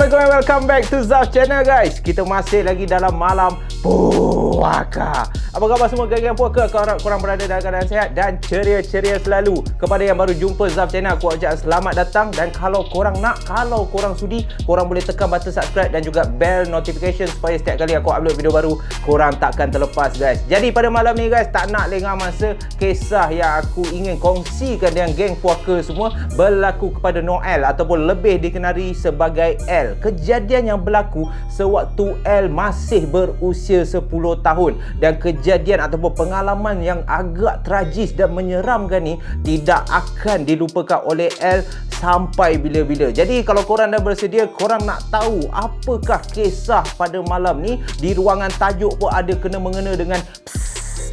Assalamualaikum and welcome back to Zaf Channel guys. Kita masih lagi dalam malam puaka. Apa khabar semua geng-geng puaka? Korang berada dalam keadaan sihat dan ceria-ceria selalu. Kepada yang baru jumpa Zaf Channel, aku ucapkan selamat datang. Dan kalau korang sudi, korang boleh tekan button subscribe dan juga bell notification supaya setiap kali aku upload video baru, korang takkan terlepas guys. Jadi pada malam ni guys, tak nak lengah masa, kisah yang aku ingin kongsikan dengan geng puaka semua berlaku kepada Noel ataupun lebih dikenali sebagai L. Kejadian yang berlaku sewaktu L masih berusia 10 tahun, dan kejadian ataupun pengalaman yang agak tragis dan menyeramkan ni tidak akan dilupakan oleh L sampai bila-bila. Jadi kalau korang dah bersedia, korang nak tahu apakah kisah pada malam ni, di ruangan tajuk pun ada kena-mengena dengan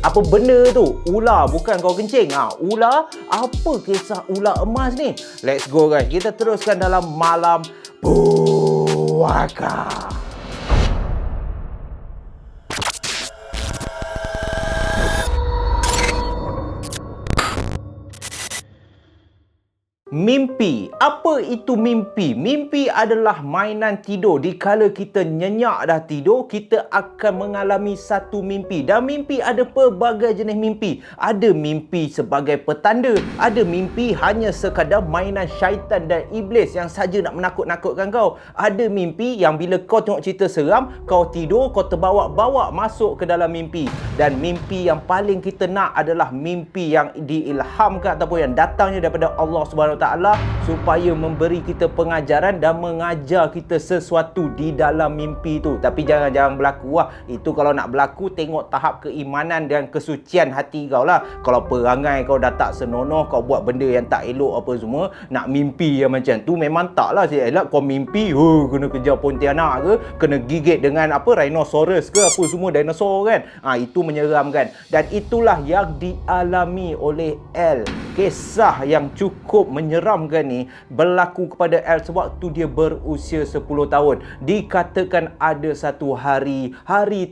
apa benda tu? Ular, bukan kau kencing. Ular? Apa kisah ular emas ni? Let's go guys. Kita teruskan dalam malam puaka. Mimpi. Apa itu mimpi? Mimpi adalah mainan tidur. Dikala kita nyenyak dah tidur, kita akan mengalami satu mimpi. Dan mimpi ada pelbagai jenis mimpi. Ada mimpi sebagai petanda. Ada mimpi hanya sekadar mainan syaitan dan iblis yang saja nak menakut-nakutkan kau. Ada mimpi yang bila kau tengok cerita seram, kau tidur, kau terbawa-bawa masuk ke dalam mimpi. Dan mimpi yang paling kita nak adalah mimpi yang diilhamkan ataupun yang datangnya daripada Allah SWT supaya memberi kita pengajaran dan mengajar kita sesuatu di dalam mimpi tu. Tapi jangan berlaku lah. Itu kalau nak berlaku, tengok tahap keimanan dan kesucian hati kau lah. Kalau perangai kau dah tak senonoh, kau buat benda yang tak elok apa semua, nak mimpi yang macam tu memang tak lah. Elak kau mimpi kena kejar pontianak ke, kena gigit dengan apa rhinoceros ke, apa semua dinosaur kan. Itu menyeramkan. Dan itulah yang dialami oleh L. Kisah yang cukup menyeramkan ni berlaku kepada L sewaktu dia berusia 10 tahun. Dikatakan ada satu hari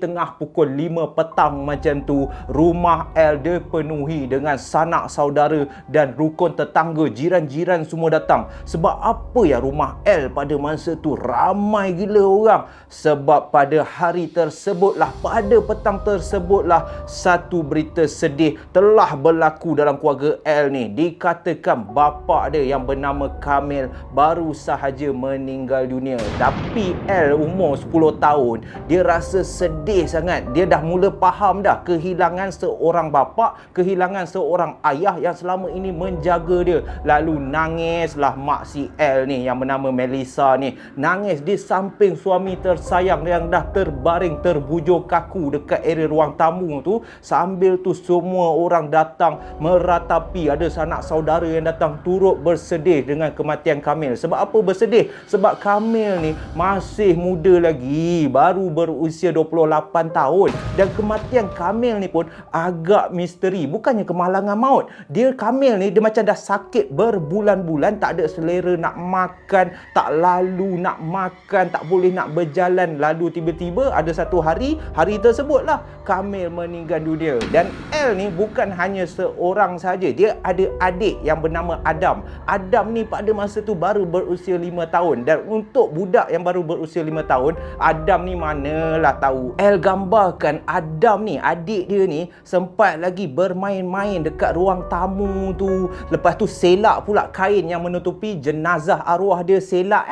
tengah pukul 5 petang macam tu, rumah L dipenuhi dengan sanak saudara dan rukun tetangga, jiran-jiran semua datang. Sebab apa ya rumah L pada masa tu ramai gila orang? Sebab pada hari tersebutlah, pada petang tersebutlah, satu berita sedih telah berlaku dalam keluarga L ni. Dikatakan bapa dia yang bernama Kamil baru sahaja meninggal dunia. Tapi L umur 10 tahun, dia rasa sedih sangat. Dia dah mula faham dah kehilangan seorang bapa, kehilangan seorang ayah yang selama ini menjaga dia. Lalu nangislah mak si L ni yang bernama Melissa ni. Nangis di samping suami tersayang yang dah terbaring terbujur kaku dekat area ruang tamu tu. Sambil tu semua orang datang meratapi. Ada sanak saudara yang datang turut bersedih dengan kematian Kamil. Sebab apa bersedih? Sebab Kamil ni masih muda lagi, baru berusia 28 tahun. Dan kematian Kamil ni pun agak misteri. Bukannya kemalangan maut. Kamil ni dia macam dah sakit berbulan-bulan, tak ada selera nak makan, tak lalu nak makan, tak boleh nak berjalan. Lalu tiba-tiba ada satu hari tersebutlah Kamil meninggal dunia. Dan L ni bukan hanya seorang saja. Dia ada adik yang bernama Adam. Adam ni pada masa tu baru berusia 5 tahun. Dan untuk budak yang baru berusia 5 tahun, Adam ni manalah tahu. L gambarkan Adam ni, adik dia ni, sempat lagi bermain-main dekat ruang tamu tu. Lepas tu selak pula kain yang menutupi jenazah arwah dia, selak.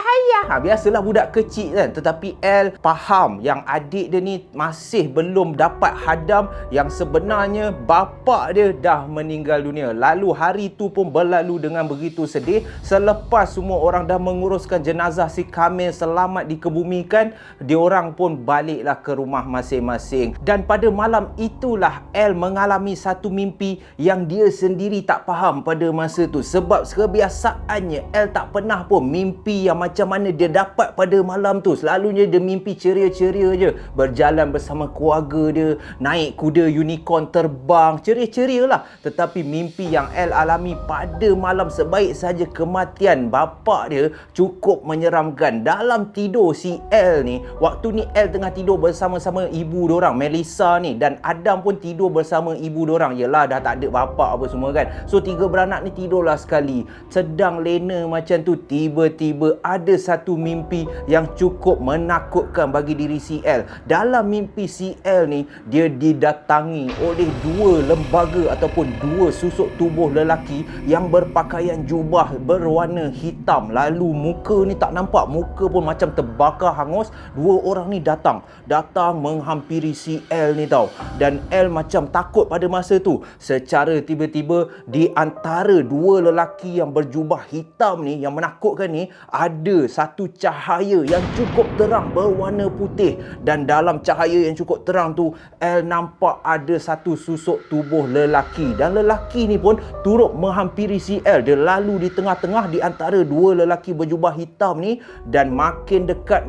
Ayah. Biasalah budak kecil kan. Tetapi L faham yang adik dia ni masih belum dapat hadam yang sebenarnya bapa dia dah meninggal dunia. Lalu hari tu pun berlalu dengan begitu sedih. Selepas semua orang dah menguruskan jenazah si Kamil selamat dikebumikan, diorang pun baliklah ke rumah masing-masing. Dan pada malam itulah L mengalami satu mimpi yang dia sendiri tak faham pada masa tu. Sebab kebiasaannya L tak pernah pun mimpi yang macam mana mana dia dapat pada malam tu. Selalunya dia mimpi ceria-ceria je, berjalan bersama keluarga dia, naik kuda unicorn terbang, ceria-ceria lah. Tetapi mimpi yang L alami pada malam sebaik saja kematian bapa dia cukup menyeramkan. Dalam tidur si L ni, waktu ni L tengah tidur bersama-sama ibu diorang, Melissa ni, dan Adam pun tidur bersama ibu diorang. Yelah, dah tak ada bapa apa semua kan. So 3 beranak ni tidurlah sekali. Sedang lena macam tu, tiba-tiba ada satu mimpi yang cukup menakutkan bagi diri si L. Dalam mimpi si L ni, dia didatangi oleh 2 lembaga ataupun 2 susuk tubuh lelaki yang berpakaian jubah berwarna hitam. Lalu muka ni tak nampak, muka pun macam terbakar hangus. 2 orang ni datang menghampiri si L ni tau. Dan L macam takut pada masa tu. Secara tiba-tiba, di antara 2 lelaki yang berjubah hitam ni, yang menakutkan ni, ada satu cahaya yang cukup terang berwarna putih. Dan dalam cahaya yang cukup terang tu, L nampak ada satu susuk tubuh lelaki. Dan lelaki ni pun turut menghampiri si L. Dia lalu di tengah-tengah di antara 2 lelaki berjubah hitam ni. Dan makin dekat,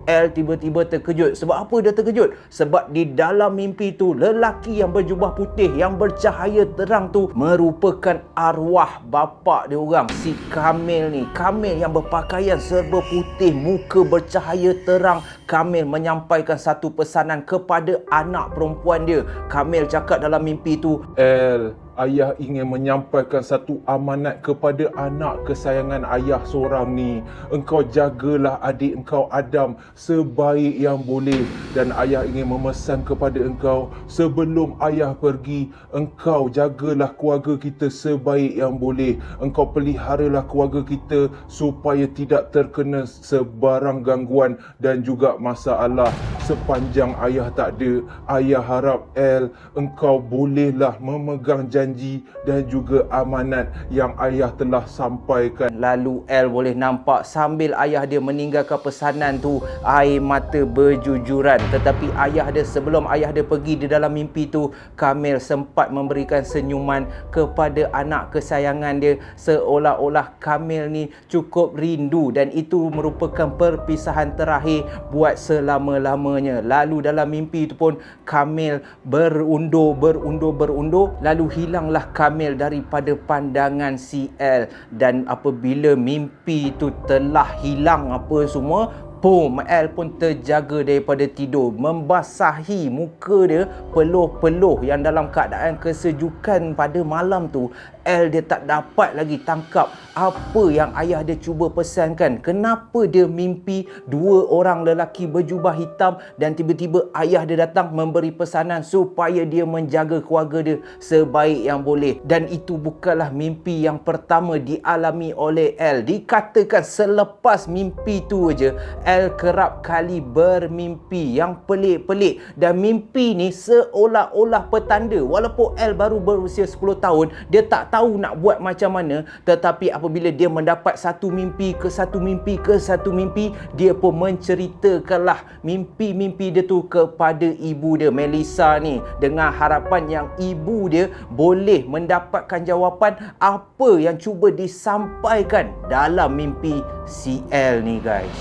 L tiba-tiba terkejut. Sebab apa dia terkejut? Sebab di dalam mimpi tu, lelaki yang berjubah putih, yang bercahaya terang tu merupakan arwah bapa dia orang, si Kamil ni. Kamil yang berpakaian serba putih, muka bercahaya terang. Kamil menyampaikan satu pesanan kepada anak perempuan dia. Kamil cakap dalam mimpi tu, L, ayah ingin menyampaikan satu amanat kepada anak kesayangan ayah seorang ni. Engkau jagalah adik engkau Adam sebaik yang boleh. Dan ayah ingin memesan kepada engkau, sebelum ayah pergi, engkau jagalah keluarga kita sebaik yang boleh. Engkau peliharalah keluarga kita supaya tidak terkena sebarang gangguan dan juga masalah. Sepanjang ayah tak ada, ayah harap L, engkau bolehlah memegang janji dan juga amanat yang ayah telah sampaikan. Lalu L boleh nampak sambil ayah dia meninggalkan pesanan tu, air mata berjujuran. Tetapi ayah dia, sebelum ayah dia pergi di dalam mimpi tu, Kamil sempat memberikan senyuman kepada anak kesayangan dia, seolah-olah Kamil ni cukup rindu dan itu merupakan perpisahan terakhir buat selama-lamanya. Lalu dalam mimpi tu pun Kamil berundur, lalu hilanglah Kamil daripada pandangan si L. Dan apabila mimpi tu telah hilang apa semua, L pun terjaga daripada tidur, membasahi muka dia peluh-peluh yang dalam keadaan kesejukan pada malam tu. L dia tak dapat lagi tangkap apa yang ayah dia cuba pesankan. Kenapa dia mimpi 2 orang lelaki berjubah hitam dan tiba-tiba ayah dia datang memberi pesanan supaya dia menjaga keluarga dia sebaik yang boleh. Dan itu bukanlah mimpi yang pertama dialami oleh L. Dikatakan selepas mimpi tu aja, L kerap kali bermimpi yang pelik-pelik. Dan mimpi ni seolah-olah petanda. Walaupun L baru berusia 10 tahun, dia tak tahu nak buat macam mana. Tetapi apabila dia mendapat satu mimpi ke satu mimpi, dia pun menceritakanlah mimpi-mimpi dia tu kepada ibu dia, Melissa ni, dengan harapan yang ibu dia boleh mendapatkan jawapan apa yang cuba disampaikan dalam mimpi si L ni, guys.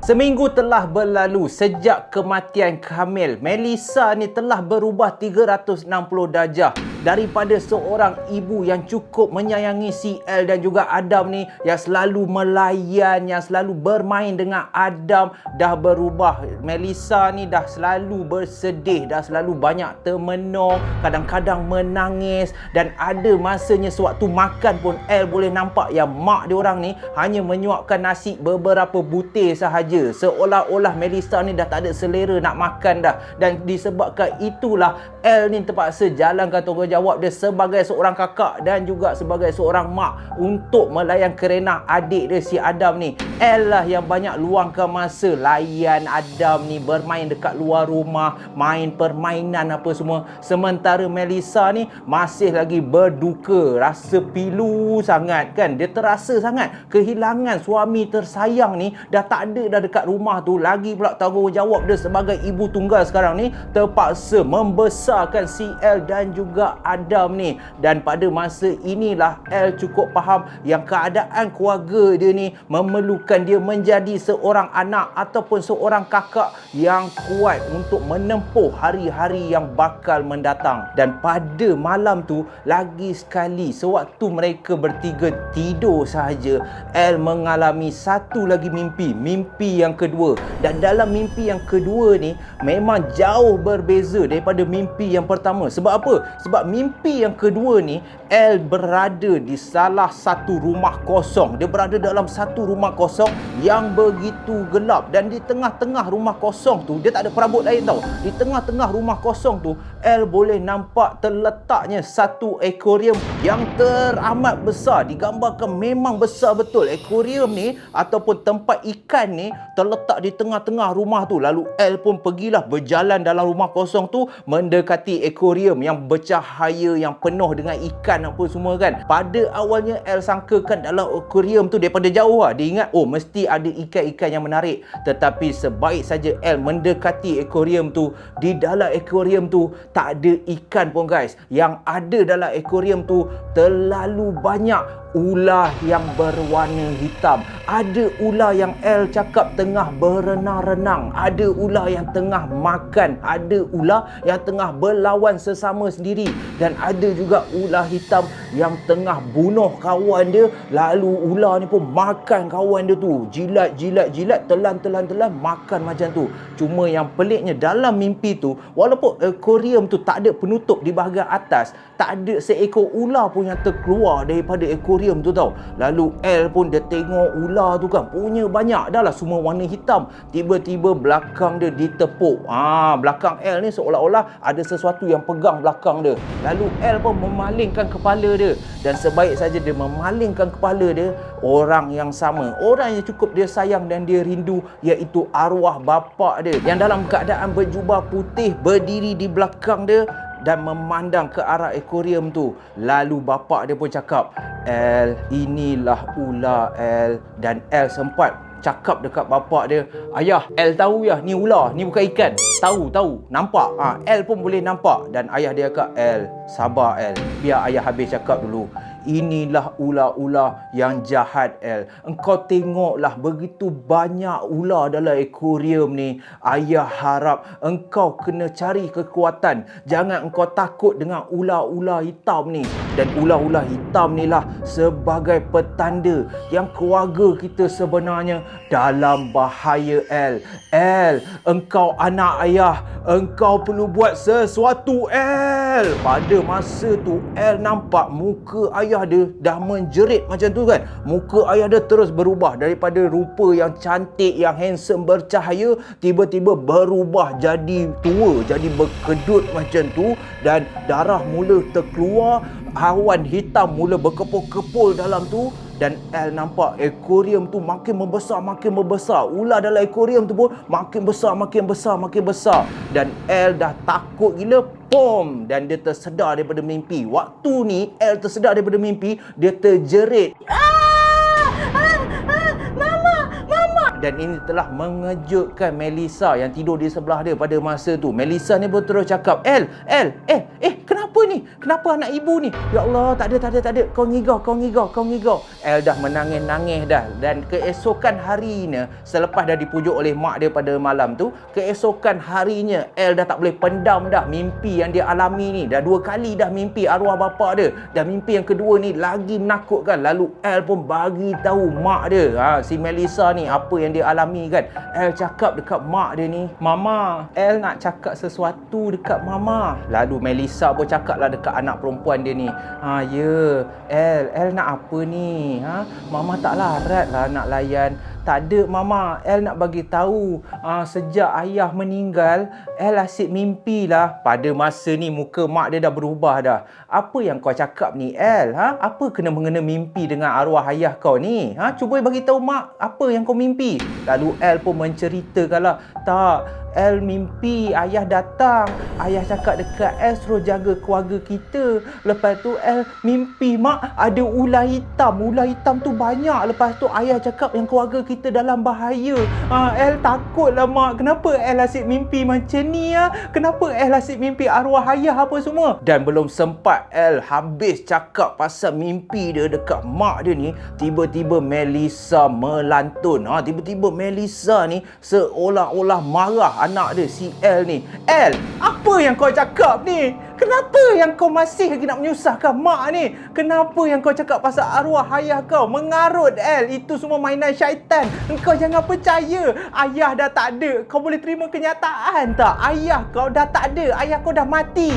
Seminggu telah berlalu sejak kematian Kamil. Melissa ni telah berubah 360 darjah. Daripada seorang ibu yang cukup menyayangi si L dan juga Adam ni, yang selalu melayan, yang selalu bermain dengan Adam, dah berubah. Melissa ni dah selalu bersedih, dah selalu banyak termenung, kadang-kadang menangis. Dan ada masanya sewaktu makan pun L boleh nampak yang mak dia orang ni hanya menyuapkan nasi beberapa butir sahaja, seolah-olah Melissa ni dah tak ada selera nak makan dah. Dan disebabkan itulah L ni terpaksa jalankan tanggungjawab dia sebagai seorang kakak dan juga sebagai seorang mak untuk melayan kerenah adik dia si Adam ni. L lah yang banyak luangkan masa layan Adam ni, bermain dekat luar rumah, main permainan apa semua. Sementara Melissa ni masih lagi berduka, rasa pilu sangat kan. Dia terasa sangat kehilangan suami tersayang ni, dah tak ada dah dekat rumah tu. Lagi pula tanggungjawab dia sebagai ibu tunggal sekarang ni terpaksa membesarkan si L dan juga keluarga Adam ni. Dan pada masa inilah El cukup faham yang keadaan keluarga dia ni memerlukan dia menjadi seorang anak ataupun seorang kakak yang kuat untuk menempuh hari-hari yang bakal mendatang. Dan pada malam tu, lagi sekali sewaktu mereka bertiga tidur sahaja, El mengalami satu lagi mimpi, mimpi yang kedua. Dan dalam mimpi yang kedua ni memang jauh berbeza daripada mimpi yang pertama. Sebab apa? Sebab mimpi yang kedua ni, El berada di salah satu rumah kosong. Dia berada dalam satu rumah kosong yang begitu gelap. Dan di tengah-tengah rumah kosong tu, dia tak ada perabot lain tau. Di tengah-tengah rumah kosong tu, El boleh nampak terletaknya satu akuarium yang teramat besar. Digambarkan memang besar betul. Akuarium ni ataupun tempat ikan ni terletak di tengah-tengah rumah tu. Lalu El pun pergilah berjalan dalam rumah kosong tu mendekati akuarium yang bercahaya, yang penuh dengan ikan apa semua kan. Pada awalnya El sangkakan dalam akuarium tu daripada jauh lah. Dia ingat mesti ada ikan-ikan yang menarik. Tetapi sebaik saja El mendekati akuarium tu, di dalam akuarium tu tak ada ikan pun guys. Yang ada dalam akuarium tu terlalu banyak ular yang berwarna hitam. Ada ular yang El cakap tengah berenang-renang. Ada ular yang tengah makan. Ada ular yang tengah berlawan sesama sendiri. Dan ada juga ular hitam yang tengah bunuh kawan dia. Lalu ular ni pun makan kawan dia tu. Jilat, telan, makan macam tu. Cuma yang peliknya dalam mimpi tu, walaupun akuarium tu tak ada penutup di bahagian atas, tak ada seekor ular pun yang terkeluar daripada akuarium tu tau. Lalu El pun dia tengok ular tu kan, punya banyak dah lah, semua warna hitam. Tiba-tiba belakang dia ditepuk. Belakang El ni seolah-olah ada sesuatu yang pegang belakang dia. Lalu El pun memalingkan kepala dia. Dan sebaik saja dia memalingkan kepala dia, orang yang sama, orang yang cukup dia sayang dan dia rindu, iaitu arwah bapa dia yang dalam keadaan berjubah putih berdiri di belakang dia dan memandang ke arah akuarium tu. Lalu bapa dia pun cakap, El, inilah ular El. Dan El sempat cakap dekat bapa dia, ayah, El tahu ya, ni ular, ni bukan ikan. Tahu, nampak. El pun boleh nampak. Dan ayah dia cakap, El, sabar El, biar ayah habis cakap dulu. Inilah ular-ular yang jahat El. Engkau tengoklah begitu banyak ular dalam akuarium ni. Ayah harap engkau kena cari kekuatan. Jangan engkau takut dengan ular-ular hitam ni. Dan ular-ular hitam ni lah sebagai petanda yang keluarga kita sebenarnya dalam bahaya El. El, engkau anak ayah. Engkau perlu buat sesuatu El. Pada masa tu El nampak muka ayah dia dah menjerit macam tu kan. Muka ayah dia terus berubah daripada rupa yang cantik, yang handsome, bercahaya, tiba-tiba berubah jadi tua, jadi berkedut macam tu. Dan darah mula terkeluar, awan hitam mula berkepul-kepul dalam tu. Dan El nampak akuarium tu makin membesar. Ular dalam akuarium tu pun makin besar. Dan El dah takut gila. Pom! Dan dia tersedar daripada mimpi. Waktu ni El tersedar daripada mimpi, dia terjerit. Dan ini telah mengejutkan Melissa yang tidur di sebelah dia pada masa tu. Melissa ni pun terus cakap, El, kenapa ni? Kenapa anak ibu ni? Ya Allah, tak ada. Kau ngigau. El dah menangis-nangis dah. Dan keesokan harinya, selepas dah dipujuk oleh mak dia pada malam tu, keesokan harinya El dah tak boleh pendam dah mimpi yang dia alami ni. Dah 2 kali dah mimpi arwah bapa dia. Dan mimpi yang kedua ni lagi menakutkan. Lalu El pun bagi tahu mak dia, si Melissa ni, apa yang dia alami kan. El cakap dekat mak dia ni, Mama, El nak cakap sesuatu dekat Mama. Lalu Melissa pun cakaplah dekat anak perempuan dia ni, ya El nak apa ni? Mama tak larat lah nak layan. Tak ada Mama, El nak bagi tahu, sejak ayah meninggal, El asyik mimpi lah. Pada masa ni muka mak dia dah berubah dah. Apa yang kau cakap ni El? Apa kena-mengena mimpi dengan arwah ayah kau ni? Cuba bagi tahu mak, apa yang kau mimpi? Lalu El pun menceritakanlah, tak, El mimpi ayah datang. Ayah cakap dekat El suruh jaga keluarga kita. Lepas tu El mimpi mak ada ular hitam. Ular hitam tu banyak. Lepas tu ayah cakap yang keluarga kita dalam bahaya. El takut lah mak. Kenapa El asyik mimpi macam ni ya? Kenapa El asyik mimpi arwah ayah apa semua? Dan belum sempat El habis cakap pasal mimpi dia dekat mak dia ni, tiba-tiba Melissa melantun. Tiba-tiba Melissa ni seolah-olah marah anak dia si El ni. El, apa yang kau cakap ni? Kenapa yang kau masih lagi nak menyusahkan mak ni? Kenapa yang kau cakap pasal arwah ayah kau? Mengarut El, itu semua mainan syaitan. Engkau jangan percaya. Ayah dah tak ada. Kau boleh terima kenyataan tak? Ayah kau dah tak ada. Ayah kau dah mati.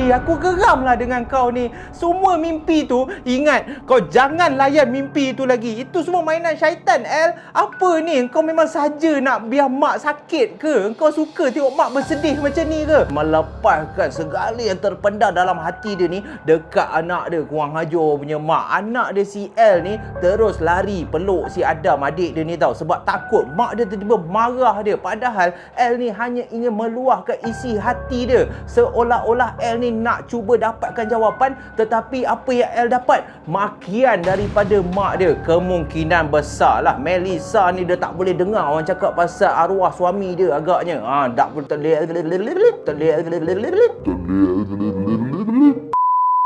Aku geramlah dengan kau ni. Semua mimpi tu, ingat, kau jangan layan mimpi tu lagi. Itu semua mainan syaitan El. Apa ni? Kau memang saja nak biar mak sakit ke? Kau suka tengok mak bersedih macam ni ke? Melepaskan segala yang terpendam dalam hati dia ni dekat anak dia, kurang ajar punya mak. Anak dia si El ni terus lari peluk si Adam, adik dia ni tau, sebab takut mak dia tiba-tiba marah dia. Padahal El ni hanya ingin meluahkan isi hati dia, seolah-olah El ni nak cuba dapatkan jawapan. Tetapi apa yang El dapat? Makian daripada mak dia. Kemungkinan besar lah Melissa ni dia tak boleh dengar orang cakap pasal arwah suami dia agaknya. Tak boleh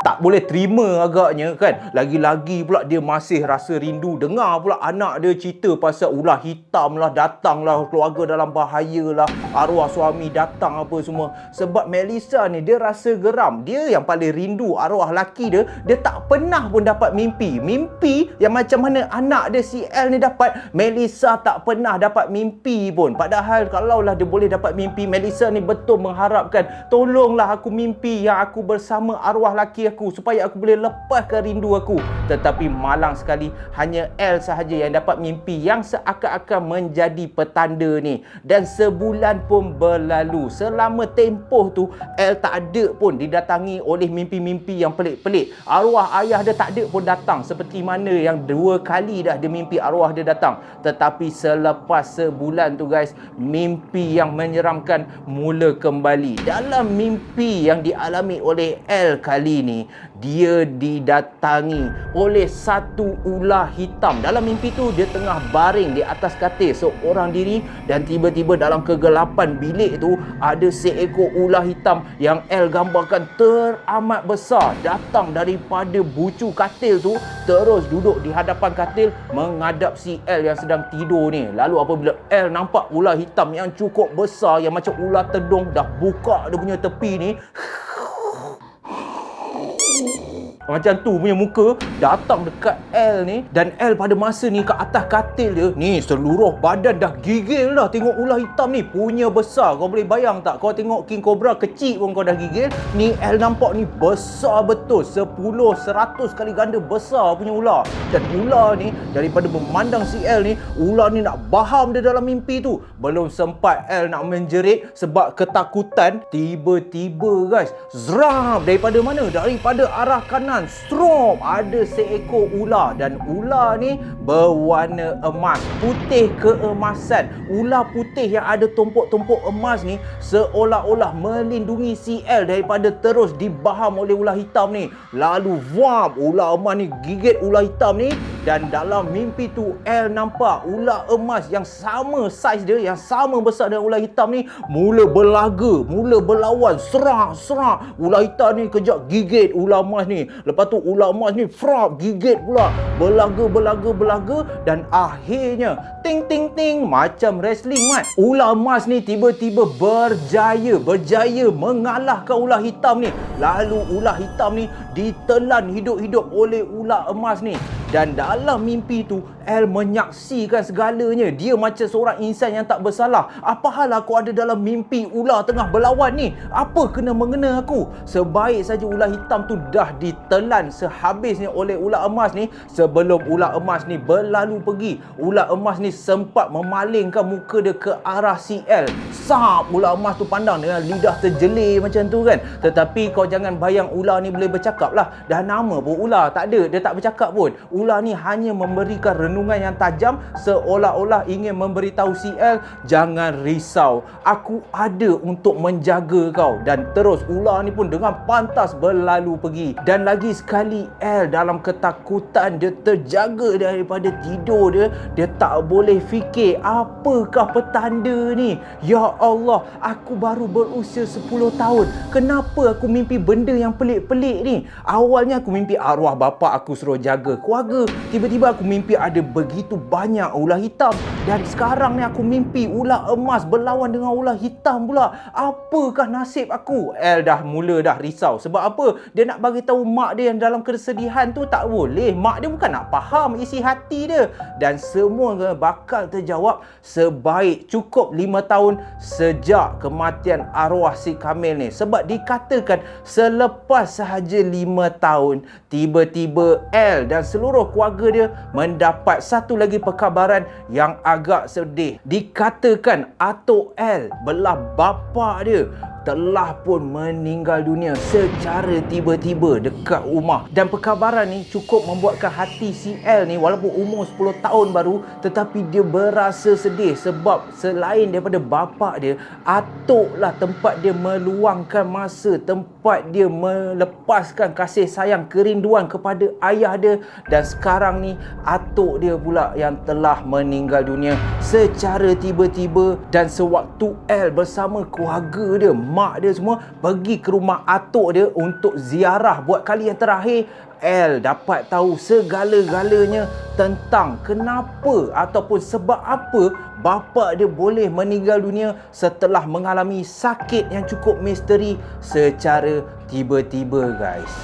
tak boleh terima agaknya kan. Lagi-lagi pula dia masih rasa rindu dengar pula anak dia cerita pasal ular hitam lah, datang lah, keluarga dalam bahaya lah, arwah suami datang apa semua. Sebab Melissa ni dia rasa geram. Dia yang paling rindu arwah laki dia. Dia tak pernah pun dapat mimpi. Mimpi yang macam mana anak dia si El ni dapat, Melissa tak pernah dapat mimpi pun. Padahal kalaulah dia boleh dapat mimpi, Melissa ni betul mengharapkan, tolonglah aku mimpi yang aku bersama arwah laki aku supaya aku boleh lepaskan rindu aku. Tetapi malang sekali, hanya El sahaja yang dapat mimpi yang seakan-akan menjadi petanda ni. Dan sebulan pun berlalu. Selama tempoh tu El tak ada pun didatangi oleh mimpi-mimpi yang pelik-pelik. Arwah ayah dia tak ada pun datang, seperti mana yang 2 kali dah dia mimpi arwah dia datang. Tetapi selepas sebulan tu guys, mimpi yang menyeramkan mula kembali. Dalam mimpi yang dialami oleh El kali ni, dia didatangi oleh satu ular hitam. Dalam mimpi tu dia tengah baring di atas katil seorang diri, dan tiba-tiba dalam kegelapan bilik tu ada seekor ular hitam yang El gambarkan teramat besar, datang daripada bucu katil tu, terus duduk di hadapan katil menghadap si El yang sedang tidur ni. Lalu apabila El nampak ular hitam yang cukup besar, yang macam ular tedung, dah buka dia punya tepi ni, macam tu punya muka, datang dekat El ni. Dan El pada masa ni kat atas katil dia ni, seluruh badan dah gigil dah. Tengok ular hitam ni punya besar. Kau boleh bayang tak? Kau tengok King Cobra kecil pun kau dah gigil. Ni El nampak ni besar betul, 10-100 kali ganda besar punya ular. Dan ular ni, daripada memandang si El ni, ular ni nak baham dia dalam mimpi tu. Belum sempat El nak menjerit sebab ketakutan, tiba-tiba guys, zram, daripada mana? Daripada arah kanan, strop, ada seekor ular. Dan ular ni berwarna emas, putih keemasan. Ular putih yang ada tumpuk-tumpuk emas ni seolah-olah melindungi si El daripada terus dibaham oleh ular hitam ni. Lalu wap, ular emas ni gigit ular hitam ni. Dan dalam mimpi tu El nampak ular emas yang sama saiz dia, yang sama besar dengan ular hitam ni, mula berlaga, mula berlawan, serak. Ular hitam ni kejap gigit ular emas ni. Lepas tu ular emas ni frap, gigit pula, berlaga. Dan akhirnya ting ting ting, macam wrestling kan, ular emas ni tiba-tiba berjaya mengalahkan ular hitam ni. Lalu ular hitam ni ditelan hidup-hidup oleh ular emas ni. Dan dalam mimpi tu El menyaksikan segalanya. Dia macam seorang insan yang tak bersalah. Apa hal aku ada dalam mimpi ular tengah berlawan ni? Apa kena-mengena aku? Sebaik saja ular hitam tu dah ditelan sehabisnya oleh ular emas ni. Sebelum ular emas ni berlalu pergi, ular emas ni sempat memalingkan muka dia ke arah si El. Sap, ular emas tu pandang dengan lidah terjelir macam tu kan. Tetapi kau jangan bayang ular ni boleh bercakap lah. Dah nama pun ular tak ada, dia tak bercakap pun. ular ni hanya memberikan renungan yang tajam, seolah-olah ingin memberitahu si L, jangan risau, aku ada untuk menjaga kau. Dan terus ular ni pun dengan pantas berlalu pergi. Dan lagi sekali L dalam ketakutan, dia terjaga daripada tidur dia. Dia tak boleh fikir apakah petanda ni. Ya Allah, aku baru berusia 10 tahun. Kenapa aku mimpi benda yang pelik-pelik ni? Awalnya aku mimpi arwah bapa aku suruh jaga keluarga. Tiba-tiba aku mimpi ada begitu banyak ular hitam. Dan sekarang ni aku mimpi ular emas berlawan dengan ular hitam pula. Apakah nasib aku? L dah mula dah risau. Sebab apa? Dia nak bagi tahu mak dia yang dalam kesedihan tu tak boleh. Mak dia bukan nak faham isi hati dia. Dan semua bakal terjawab sebaik cukup 5 tahun sejak kematian arwah si Kamil ni. Sebab dikatakan selepas sahaja 5 tahun, tiba-tiba L dan seluruh keluarga dia mendapat satu lagi perkabaran yang agak sedih. Dikatakan atuk L belah bapa dia telah pun meninggal dunia secara tiba-tiba dekat rumah. Dan perkabaran ni cukup membuatkan hati si L ni, walaupun umur 10 tahun baru, tetapi dia berasa sedih. Sebab selain daripada bapa dia, atuk lah tempat dia meluangkan masa, tempat dia melepaskan kasih sayang, kerinduan kepada ayah dia. Dan sekarang ni atuk dia pula yang telah meninggal dunia secara tiba-tiba. Dan sewaktu L bersama keluarga dia, mak dia semua pergi ke rumah atuk dia untuk ziarah buat kali yang terakhir, L dapat tahu segala-galanya tentang kenapa ataupun sebab apa bapa dia boleh meninggal dunia setelah mengalami sakit yang cukup misteri secara tiba-tiba, guys.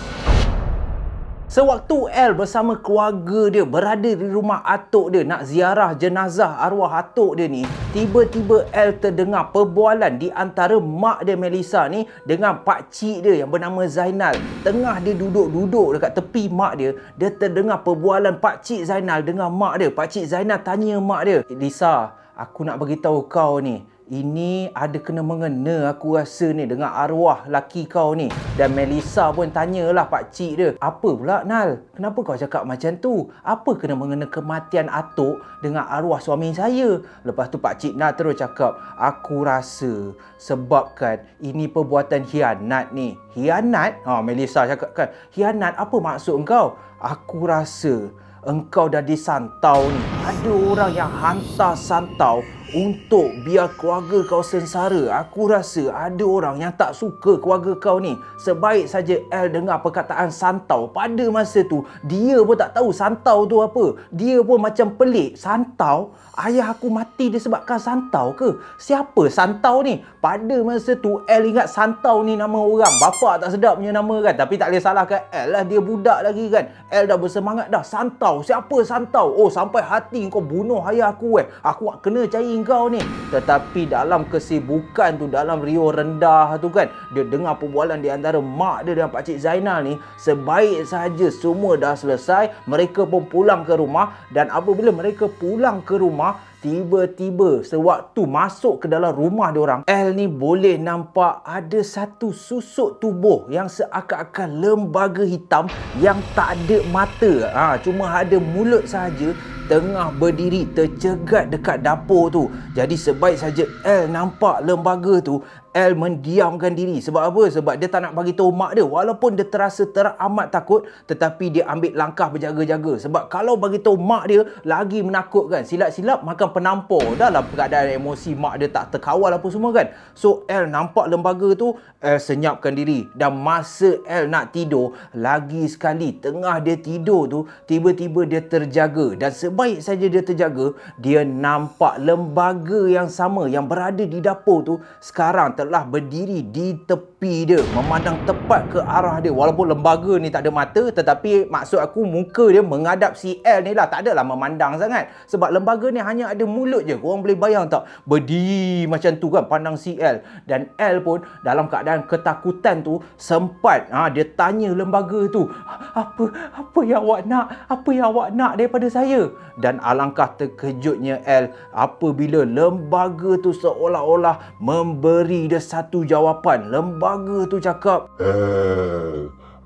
Sewaktu L bersama keluarga dia berada di rumah atuk dia nak ziarah jenazah arwah atuk dia ni, tiba-tiba L terdengar perbualan di antara mak dia Melissa ni dengan pakcik dia yang bernama Zainal. Tengah dia duduk-duduk dekat tepi mak dia, dia terdengar perbualan pakcik Zainal dengan mak dia. Pakcik Zainal tanya mak dia, "Lisa, aku nak bagi tahu kau ni, ini ada kena mengena aku rasa ni dengan arwah laki kau ni." Dan Melissa pun tanyalah pakcik dia, "Apa pula Nal? Kenapa kau cakap macam tu? Apa kena mengena kematian atuk dengan arwah suami saya?" Lepas tu pakcik Nal terus cakap, "Aku rasa sebabkan ini perbuatan hianat ni." "Hianat?" Melissa cakap kan. "Hianat apa maksud kau?" "Aku rasa engkau dah disantau ni. Ada orang yang hantar santau untuk biar keluarga kau sengsara. Aku rasa ada orang yang tak suka keluarga kau ni." Sebaik saja L dengar perkataan santau, pada masa tu dia pun tak tahu santau tu apa. Dia pun macam pelik. Santau? Ayah aku mati disebabkan santau ke? Siapa santau ni? Pada masa tu L ingat santau ni nama orang. Bapa tak sedap punya nama kan. Tapi tak boleh salahkan L lah, dia budak lagi kan. L dah bersemangat dah. Santau? Siapa santau? Oh, sampai hati kau bunuh ayah aku aku kena cari kau ni. Tetapi dalam kesibukan tu, dalam rio rendah tu kan, dia dengar perbualan di antara mak dia dan pakcik Zainal ni. Sebaik saja semua dah selesai, mereka pun pulang ke rumah. Dan apabila mereka pulang ke rumah, tiba-tiba sewaktu masuk ke dalam rumah diorang, L ni boleh nampak ada satu susuk tubuh yang seakan-akan lembaga hitam yang tak ada mata. Cuma ada mulut sahaja, tengah berdiri tercegat dekat dapur tu. Jadi sebaik saja L nampak lembaga tu, L mendiamkan diri. Sebab apa? Sebab dia tak nak bagi tahu mak dia. Walaupun dia terasa teramat takut, tetapi dia ambil langkah berjaga-jaga. Sebab kalau bagi tahu mak dia, lagi menakutkan. Silap-silap makan penampor. Dalam keadaan emosi mak dia tak terkawal apa semua kan. So L nampak lembaga tu, L senyapkan diri. Dan masa L nak tidur, lagi sekali tengah dia tidur tu, tiba-tiba dia terjaga. Dan sebaik saja dia terjaga, dia nampak lembaga yang sama yang berada di dapur tu sekarang telah berdiri di tepi dia, memandang tepat ke arah dia. Walaupun lembaga ni tak ada mata, tetapi maksud aku muka dia menghadap si L ni lah. Tak adalah memandang sangat. Sebab lembaga ni hanya ada mulut je. Korang boleh bayang tak? Berdiri macam tu kan, pandang si L. Dan L pun dalam keadaan ketakutan tu sempat dia tanya lembaga tu, Apa yang awak nak? Apa yang awak nak daripada saya?" Dan alangkah terkejutnya L apabila lembaga tu seolah-olah memberi dia satu jawapan. Lembaga tu cakap,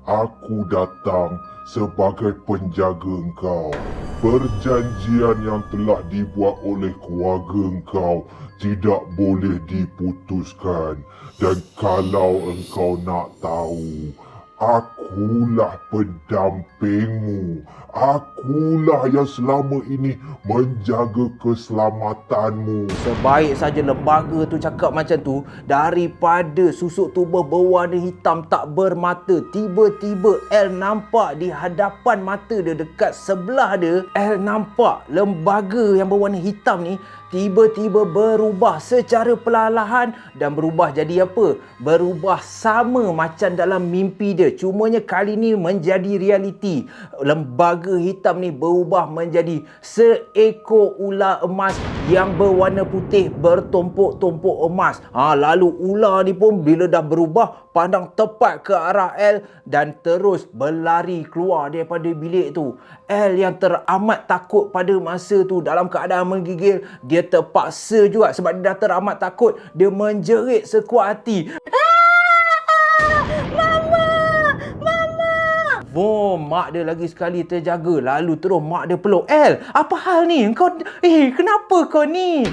Aku datang sebagai penjaga engkau. Perjanjian yang telah dibuat oleh keluarga engkau tidak boleh diputuskan. Dan kalau engkau nak tahu, akulah pendampingmu. Akulah yang selama ini menjaga keselamatanmu. Sebaik saja lembaga tu cakap macam tu, daripada susuk tubuh berwarna hitam tak bermata, tiba-tiba El nampak di hadapan mata dia, dekat sebelah dia, El nampak lembaga yang berwarna hitam ni tiba-tiba berubah secara perlahan dan berubah jadi apa? Berubah sama macam dalam mimpi dia. Cumanya kali ni menjadi realiti. Lembaga hitam ni berubah menjadi seekor ular emas yang berwarna putih bertumpuk-tumpuk emas. Lalu ular ni pun bila dah berubah, pandang tepat ke arah El dan terus berlari keluar daripada bilik tu. El yang teramat takut pada masa tu dalam keadaan menggigil, dia terpaksa juga sebab dia dah teramat takut, dia menjerit sekuat hati. Mak dia lagi sekali terjaga. Lalu terus mak dia peluk. El, apa hal ni? Kenapa kau ni?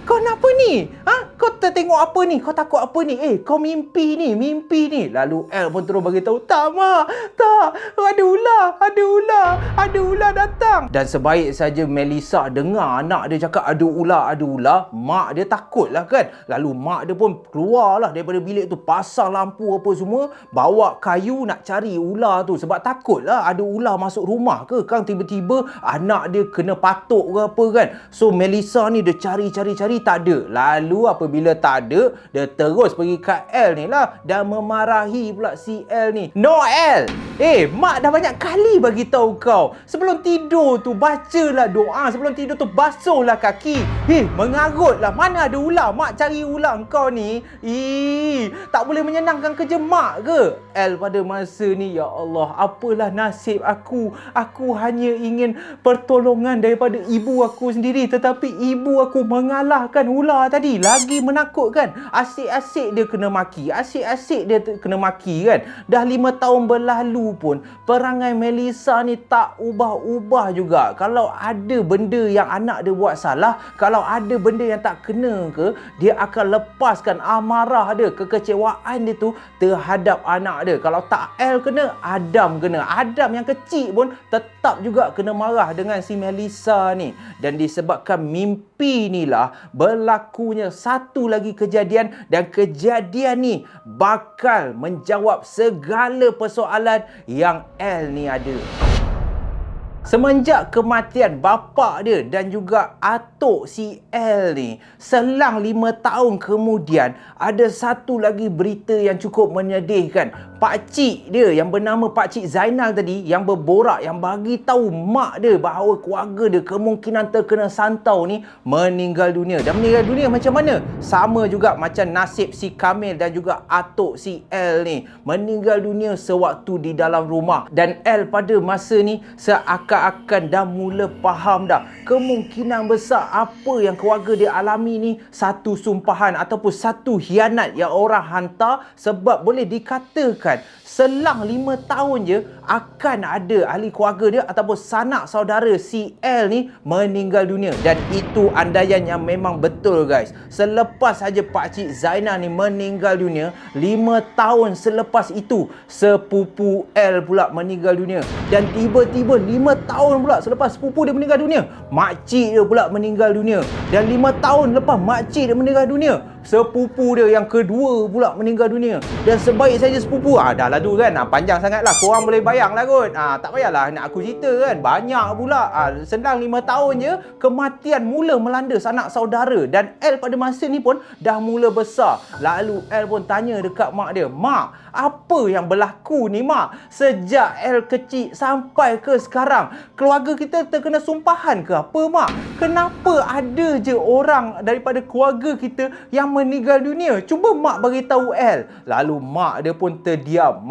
Kau kenapa ni? Kau tertengok apa ni? Kau takut apa ni? Kau mimpi ni. Lalu El pun terus bagi tahu, tak mak, tak. Ada ular datang. Dan sebaik saja Melissa dengar anak dia cakap ada ular, mak dia takut lah kan. Lalu mak dia pun keluar lah daripada bilik tu, pasang lampu apa semua, bawa kayu nak cari ular tu sebab takut lah ada ular masuk rumah ke kan, tiba-tiba anak dia kena patuk ke apa kan. So Melissa ni dia cari tak ada. Lalu apabila tak ada, dia terus pergi kat El ni lah dan memarahi pula si El ni. No El, mak dah banyak kali bagi tahu kau, sebelum tidur tu bacalah doa, sebelum tidur tu basuhlah kaki. Mengarutlah, mana ada ular, mak cari ular kau ni. Tak boleh menyenangkan kerja mak ke? El pada masa ni, ya Allah, apalah nasib aku. Aku hanya ingin pertolongan daripada ibu aku sendiri, tetapi ibu aku mengalahkan ular tadi. Lagi menakutkan, asyik-asyik dia kena maki kan. Dah 5 tahun berlalu pun perangai Melissa ni tak ubah-ubah juga. Kalau ada benda yang anak dia buat salah, kalau ada benda yang tak kena ke, dia akan lepaskan amarah dia, kekecewaan dia tu terhadap anak dia. Kalau tak El kena, Adam kena. Adam yang kecil pun tetap juga kena marah dengan si Melissa ni. Dan disebabkan mimpi ni lah berlakunya satu lagi kejadian, dan kejadian ni bakal menjawab segala persoalan yang El ni ada. Semenjak kematian bapa dia dan juga atuk si El ni, selang 5 tahun kemudian, ada satu lagi berita yang cukup menyedihkan. Pakcik dia yang bernama Pakcik Zainal tadi, yang berborak, yang bagi tahu mak dia bahawa keluarga dia kemungkinan terkena santau ni, meninggal dunia. Dan meninggal dunia macam mana? Sama juga macam nasib si Kamil dan juga atuk si El ni, meninggal dunia sewaktu di dalam rumah. Dan El pada masa ni seakan-akan dah mula faham dah, kemungkinan besar apa yang keluarga dia alami ni satu sumpahan ataupun satu hianat yang orang hantar, sebab boleh dikatakan selang 5 tahun je akan ada ahli keluarga dia ataupun sanak saudara si El ni meninggal dunia. Dan itu andaian yang memang betul guys. Selepas saja Pakcik Zainal ni meninggal dunia, 5 tahun selepas itu sepupu El pula meninggal dunia. Dan tiba-tiba 5 tahun pula selepas sepupu dia meninggal dunia, makcik dia pula meninggal dunia. Dan 5 tahun lepas makcik dia meninggal dunia, sepupu dia yang kedua pula meninggal dunia. Dan sebaik saja sepupu, dah lah tu kan, panjang sangat lah, korang boleh bayang lah kot. Tak payahlah nak aku cerita kan, banyak pula. Selang 5 tahun je, kematian mula melanda sanak saudara. Dan El pada masa ni pun dah mula besar. Lalu El pun tanya dekat mak dia, mak, apa yang berlaku ni mak? Sejak El kecil sampai ke sekarang, keluarga kita terkena sumpahan ke apa mak? Kenapa ada je orang daripada keluarga kita yang meninggal dunia? Cuba mak bagi tahu El. Lalu mak dia pun terdiam.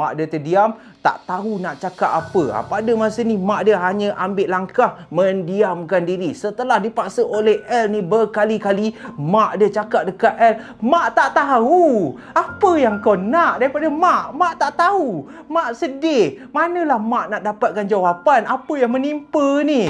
tak tahu nak cakap apa. Pada masa ni mak dia hanya ambil langkah mendiamkan diri. Setelah dipaksa oleh L ni berkali-kali, mak dia cakap dekat L, mak tak tahu apa yang kau nak daripada mak. Mak tak tahu. Mak sedih. Manalah mak nak dapatkan jawapan apa yang menimpa ni.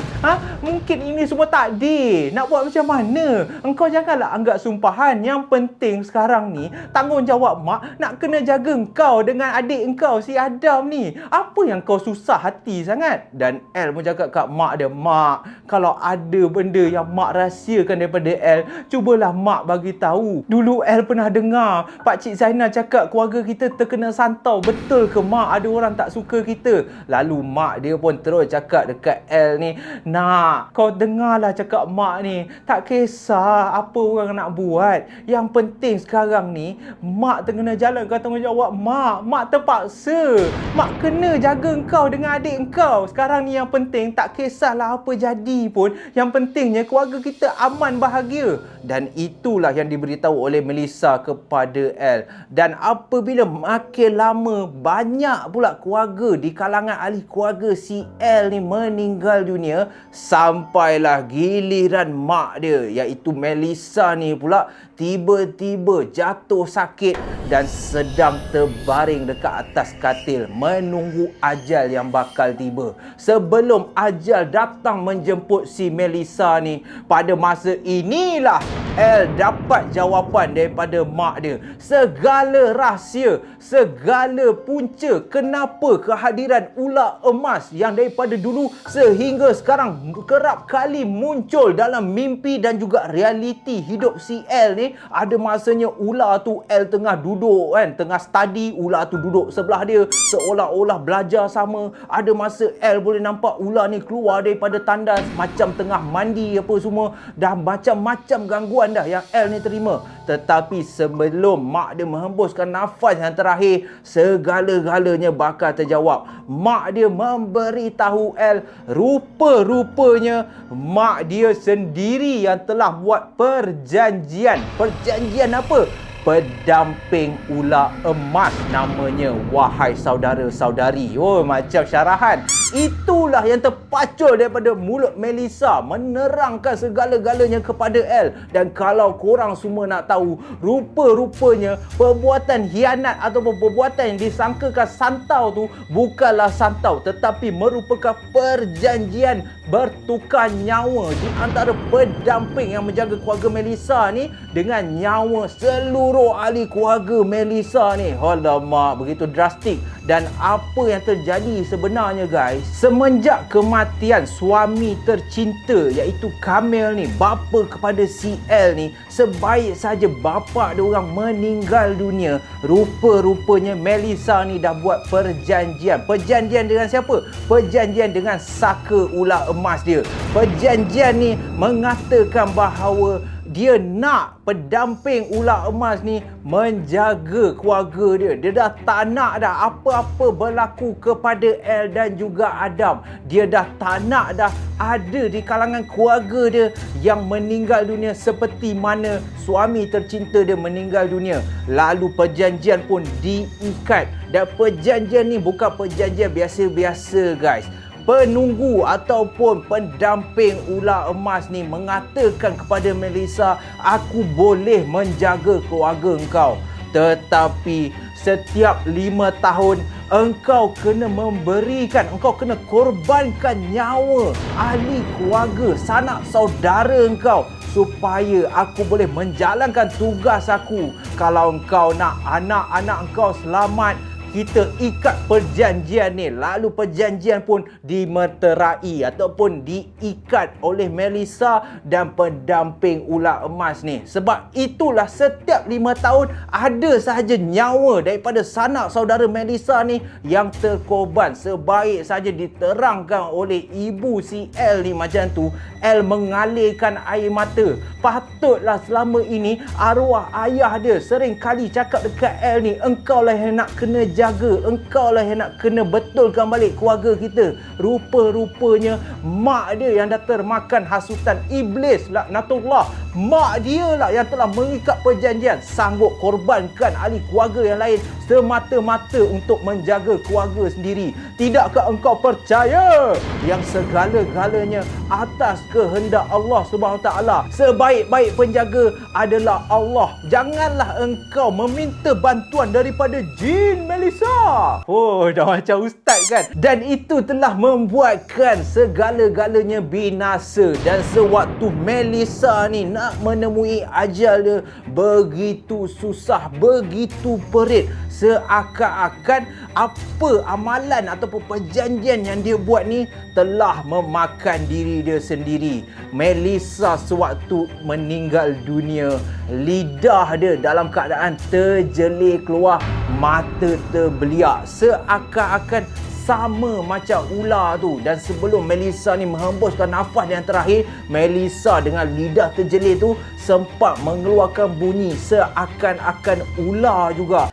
Mungkin ini semua takdir. Nak buat macam mana? Engkau janganlah anggap sumpahan. Yang penting sekarang ni, tanggungjawab mak nak kena jaga engkau dengan adik engkau si Adam ni. Apa yang kau susah hati sangat? Dan L pun cakap kat mak dia, mak, kalau ada benda yang mak rahsiakan daripada L, cubalah mak bagi tahu. Dulu L pernah dengar Pakcik Zainal cakap keluarga kita terkena santau. Betul ke mak? Ada orang tak suka kita? Lalu mak dia pun terus cakap dekat L ni, nak, kau dengarlah cakap mak ni. Tak kisah apa orang nak buat. Yang penting sekarang ni, mak terkena jalankan tanggungjawab mak. Mak terpaksa. Mak kena jaga engkau dengan adik engkau. Sekarang ni yang penting, tak kisahlah apa jadi pun. Yang pentingnya keluarga kita aman bahagia. Dan itulah yang diberitahu oleh Melissa kepada L. Dan apabila makin lama, banyak pula keluarga di kalangan ahli keluarga si L ni meninggal dunia, sampailah giliran mak dia, iaitu Melissa ni pula tiba-tiba jatuh sakit dan sedang terbaring dekat atas katil menunggu ajal yang bakal tiba. Sebelum ajal datang menjemput si Melissa ni, pada masa inilah L dapat jawapan daripada mak dia. Segala rahsia, segala punca kenapa kehadiran ular emas yang daripada dulu sehingga sekarang kerap kali muncul dalam mimpi dan juga realiti hidup si L ni. Ada masanya ular tu L tengah duduk kan, tengah study, ular tu duduk sebelah dia seolah-olah belajar sama. Ada masa L boleh nampak ular ni keluar daripada tandas macam tengah mandi apa semua. Dah macam-macam gangguan dah yang L ni terima. Tetapi sebelum mak dia menghembuskan nafas yang terakhir, segala-galanya bakal terjawab. Mak dia memberitahu L, rupa-rupanya mak dia sendiri yang telah buat perjanjian. Perjanjian apa? Pendamping ular emas namanya, wahai saudara-saudari. Oh, macam syarahan. Itulah yang terpacul daripada mulut Melissa menerangkan segala-galanya kepada L. Dan kalau korang semua nak tahu, rupa-rupanya perbuatan hianat ataupun perbuatan yang disangkakan santau tu bukanlah santau, tetapi merupakan perjanjian bertukar nyawa di antara pendamping yang menjaga keluarga Melissa ni dengan nyawa seluruh ahli keluarga Melissa ni. Alamak, begitu drastik. Dan apa yang terjadi sebenarnya guys, semenjak kematian suami tercinta iaitu Kamil ni, bapa kepada si L ni, sebaik saja bapa dia orang meninggal dunia, rupa-rupanya Melissa ni dah buat perjanjian. Perjanjian dengan siapa? Perjanjian dengan saka ular emas dia. Perjanjian ni mengatakan bahawa dia nak pendamping ular emas ni menjaga keluarga dia. Dia dah tak nak dah apa-apa berlaku kepada L dan juga Adam. Dia dah tak nak dah ada di kalangan keluarga dia yang meninggal dunia seperti mana suami tercinta dia meninggal dunia. Lalu perjanjian pun diikat. Dan perjanjian ni bukan perjanjian biasa-biasa guys. Penunggu ataupun pendamping ular emas ni mengatakan kepada Melissa, aku boleh menjaga keluarga engkau, tetapi setiap 5 tahun engkau kena memberikan, engkau kena korbankan nyawa ahli keluarga, sanak saudara engkau, supaya aku boleh menjalankan tugas aku. Kalau engkau nak anak-anak engkau selamat, kita ikat perjanjian ni. Lalu perjanjian pun dimeterai ataupun diikat oleh Melissa dan pendamping ular emas ni. Sebab itulah setiap 5 tahun ada sahaja nyawa daripada sanak saudara Melissa ni yang terkorban. Sebaik saja diterangkan oleh ibu si L ni macam tu, L mengalirkan air mata Patutlah selama ini arwah ayah dia sering kali cakap dekat El ni, engkau lah yang nak kena jaga, engkau lah yang nak kena betulkan balik keluarga kita. Rupa-rupanya mak dia yang dah termakan hasutan iblis laknatullah. Mak dia lah yang telah mengikat perjanjian, sanggup korbankan ahli keluarga yang lain semata-mata untuk menjaga keluarga sendiri. Tidakkah engkau percaya yang segala-galanya atas kehendak Allah Subhanahu Wa Taala? Sebaik-baik penjaga adalah Allah. Janganlah engkau meminta bantuan daripada jin, Melissa. Oh, dah macam ustaz kan? Dan itu telah membuatkan segala-galanya binasa. Dan sewaktu Melissa ni nak menemui ajal dia, begitu susah, begitu perit. Seakan-akan apa amalan ataupun perjanjian yang dia buat ni telah memakan diri dia sendiri. Melissa sewaktu meninggal dunia, lidah dia dalam keadaan terjelir keluar, mata terbeliak, seakan-akan sama macam ular tu. Dan sebelum Melissa ni menghembuskan nafas yang terakhir, Melissa dengan lidah terjelir tu sempat mengeluarkan bunyi seakan-akan ular juga.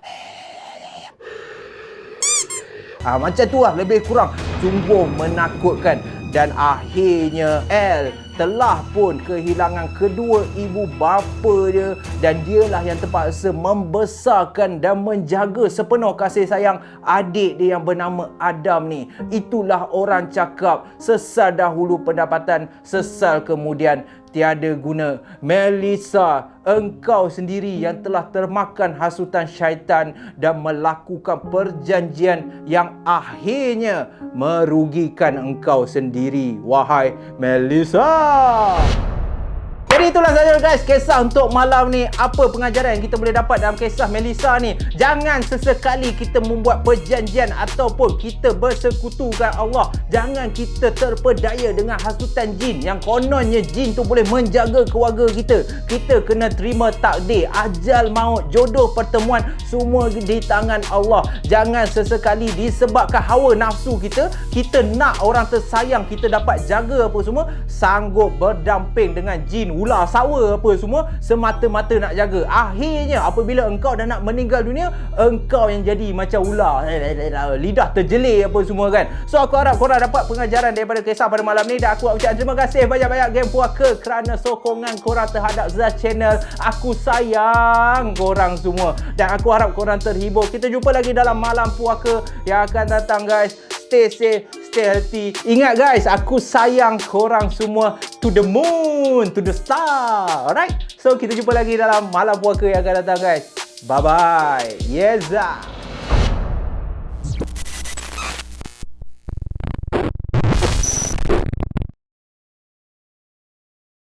Macam tu lah lebih kurang. Sungguh menakutkan. Dan akhirnya El telah pun kehilangan kedua ibu bapa dia, dan dialah yang terpaksa membesarkan dan menjaga sepenuh kasih sayang adik dia yang bernama Adam ni. Itulah orang cakap, sesal dahulu pendapatan, sesal kemudian tiada guna. Melissa, engkau sendiri yang telah termakan hasutan syaitan dan melakukan perjanjian yang akhirnya merugikan engkau sendiri, wahai Melissa. Jadi itulah saja guys kisah untuk malam ni. Apa pengajaran yang kita boleh dapat dalam kisah Melissa ni? Jangan sesekali kita membuat perjanjian ataupun kita bersekutukan Allah. Jangan kita terpedaya dengan hasutan jin yang kononnya jin tu boleh menjaga keluarga kita. Kita kena terima takdir, ajal, maut, jodoh, pertemuan, semua di tangan Allah. Jangan sesekali disebabkan hawa nafsu kita nak orang tersayang kita dapat jaga apa semua, sanggup berdamping dengan jin, ular, sawa apa semua semata-mata nak jaga. Akhirnya apabila engkau dah nak meninggal dunia, engkau yang jadi macam ular, lidah terjelir apa semua kan. So aku harap korang dapat pengajaran daripada kisah pada malam ni, dan aku ucapkan terima kasih banyak-banyak Game Puaka kerana sokongan korang terhadap Zaz Channel. Aku sayang korang semua dan aku harap korang terhibur. Kita jumpa lagi dalam Malam Puaka yang akan datang guys. Stay safe, stay healthy. Ingat guys, aku sayang korang semua to the moon, to the star. Alright? So kita jumpa lagi dalam Malam Puaka yang akan datang guys. Bye bye. Yes.